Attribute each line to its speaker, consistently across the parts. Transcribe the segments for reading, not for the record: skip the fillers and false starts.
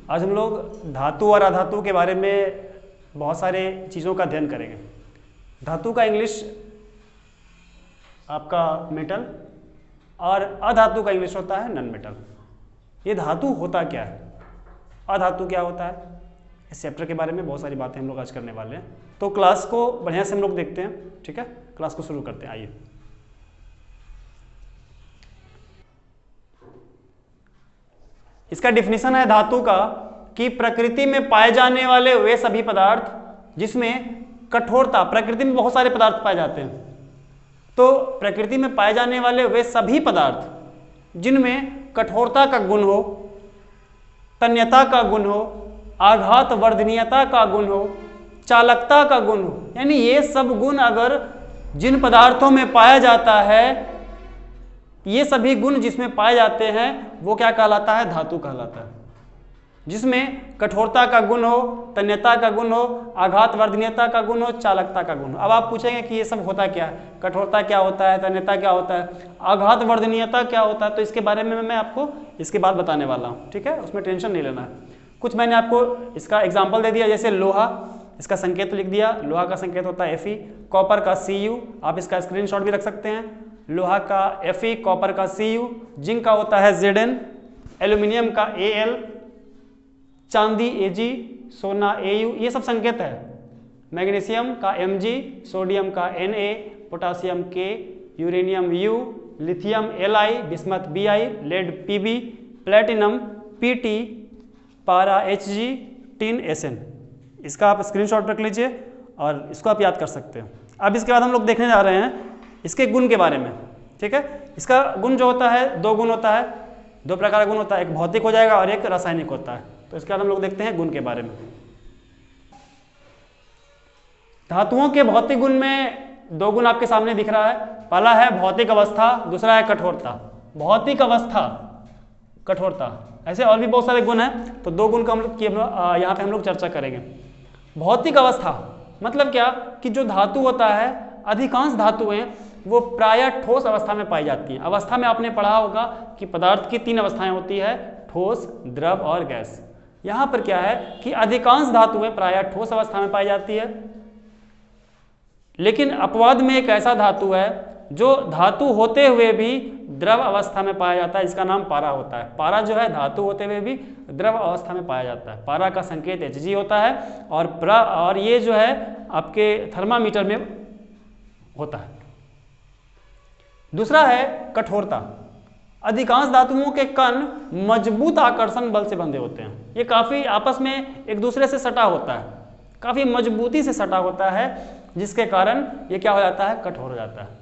Speaker 1: आज हम लोग धातु और अधातु के बारे में बहुत सारे चीज़ों का अध्ययन करेंगे। धातु का इंग्लिश आपका मेटल और अधातु का इंग्लिश होता है नॉन मेटल। ये धातु होता क्या है, अधातु क्या होता है, इस चैप्टर के बारे में बहुत सारी बातें हम लोग आज करने वाले हैं। तो क्लास को बढ़िया से हम लोग देखते हैं, ठीक है। क्लास को शुरू करते हैं, आइए। इसका डिफिनीशन है धातु का कि प्रकृति में पाए जाने वाले वे सभी पदार्थ जिसमें कठोरता, प्रकृति में बहुत सारे पदार्थ पाए जाते हैं, तो प्रकृति में पाए जाने वाले वे सभी पदार्थ जिनमें कठोरता का गुण हो, तन्यता का गुण हो, आघात वर्धनीयता का गुण हो, चालकता का गुण हो, यानी ये सब गुण अगर जिन पदार्थों में पाया जाता है, ये सभी गुण जिसमें पाए जाते हैं वो क्या कहलाता है, धातु कहलाता है। जिसमें कठोरता का गुण हो, तन्यता का गुण हो, आघात वर्धनीयता का गुण हो, चालकता का गुण हो। अब आप पूछेंगे कि ये सब होता क्या है, कठोरता क्या होता है, तन्यता क्या होता है, आघात वर्धनीयता क्या होता है, तो इसके बारे में मैं आपको इसके बाद बताने वाला हूँ, ठीक है। उसमें टेंशन नहीं लेना है। कुछ मैंने आपको इसका एग्जाम्पल दे दिया, जैसे लोहा, इसका संकेत लिख दिया, लोहा का संकेत होता है Fe, कॉपर का Cu, आप इसका स्क्रीनशॉट भी रख सकते हैं। लोहा का Fe, कॉपर का Cu, जिंक का होता है Zn, एल्यूमिनियम का Al, चांदी Ag, सोना Au, ये सब संकेत है। मैग्नीशियम का Mg, सोडियम का Na, potassium K, uranium U, lithium Li, bismuth Bi, lead Pb, platinum Pt, पारा Hg, टिन Sn। इसका आप स्क्रीनशॉट रख लीजिए और इसको आप याद कर सकते हैं। अब इसके बाद हम लोग देखने जा रहे हैं इसके गुण के बारे में, ठीक है। इसका गुण जो होता है, दो गुण होता है, दो प्रकार का गुण होता है, एक भौतिक हो जाएगा और एक रासायनिक होता है। तो इसके बाद हम लोग देखते हैं गुण के बारे में। धातुओं के भौतिक गुण में दो गुण आपके सामने दिख रहा है। पहला है भौतिक अवस्था, दूसरा है कठोरता। भौतिक अवस्था, कठोरता, ऐसे और भी बहुत सारे गुण हैं, तो दो गुण का हम लोग यहाँ पे हम लोग चर्चा करेंगे। भौतिक अवस्था मतलब क्या कि जो धातु होता है, अधिकांश धातुएं वो प्रायः ठोस अवस्था में पाई जाती हैं। अवस्था में आपने पढ़ा होगा कि पदार्थ की तीन अवस्थाएं होती है, ठोस, द्रव और गैस। यहाँ पर क्या है कि अधिकांश धातुएं प्रायः ठोस अवस्था में पाई जाती है, लेकिन अपवाद में एक ऐसा धातु है जो धातु होते हुए भी द्रव अवस्था में पाया जाता है, इसका नाम पारा होता है। पारा जो है धातु होते हुए भी द्रव अवस्था में पाया जाता है। पारा का संकेत Hg होता है और ये जो है आपके थर्मामीटर में होता है। दूसरा है कठोरता। अधिकांश धातुओं के कण मजबूत आकर्षण बल से बंधे होते हैं। ये काफी आपस में एक दूसरे से सटा होता है, काफी मजबूती से सटा होता है, जिसके कारण ये क्या हो जाता है, कठोर हो जाता है।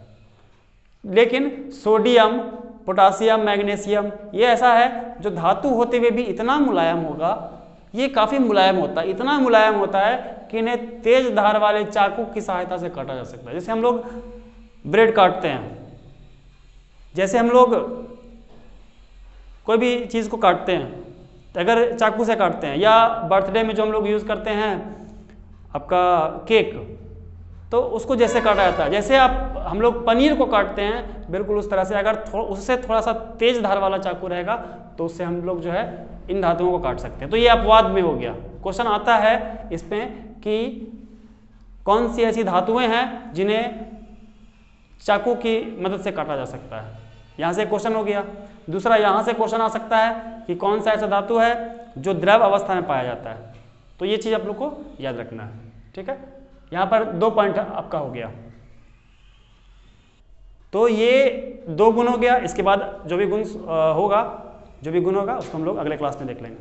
Speaker 1: लेकिन सोडियम, पोटासियम, मैग्नीशियम ये ऐसा है जो धातु होते हुए भी इतना मुलायम होगा, ये काफी मुलायम होता है, इतना मुलायम होता है कि इन्हें तेज धार वाले चाकू की सहायता से काटा जा सकता है। जैसे हम लोग ब्रेड काटते हैं, जैसे हम लोग कोई भी चीज़ को काटते हैं, तो अगर चाकू से काटते हैं, या बर्थडे में जो हम लोग यूज़ करते हैं आपका केक, तो उसको जैसे काटा जाता है, जैसे हम लोग पनीर को काटते हैं, बिल्कुल उस तरह से अगर उससे थोड़ा सा तेज धार वाला चाकू रहेगा तो उससे हम लोग जो है इन धातुओं को काट सकते हैं। तो ये अपवाद में हो गया। क्वेश्चन आता है इसमें कि कौन सी ऐसी धातुएं हैं जिन्हें चाकू की मदद से काटा जा सकता है, यहाँ से क्वेश्चन हो गया। दूसरा, यहाँ से क्वेश्चन आ सकता है कि कौन सा ऐसा धातु है जो द्रव अवस्था में पाया जाता है। तो ये चीज़ आप लोग को याद रखना है, ठीक है। यहाँ पर दो पॉइंट आपका हो गया। तो ये दो गुण हो गया। इसके बाद जो भी गुण होगा उसको हम लोग अगले क्लास में देख लेंगे।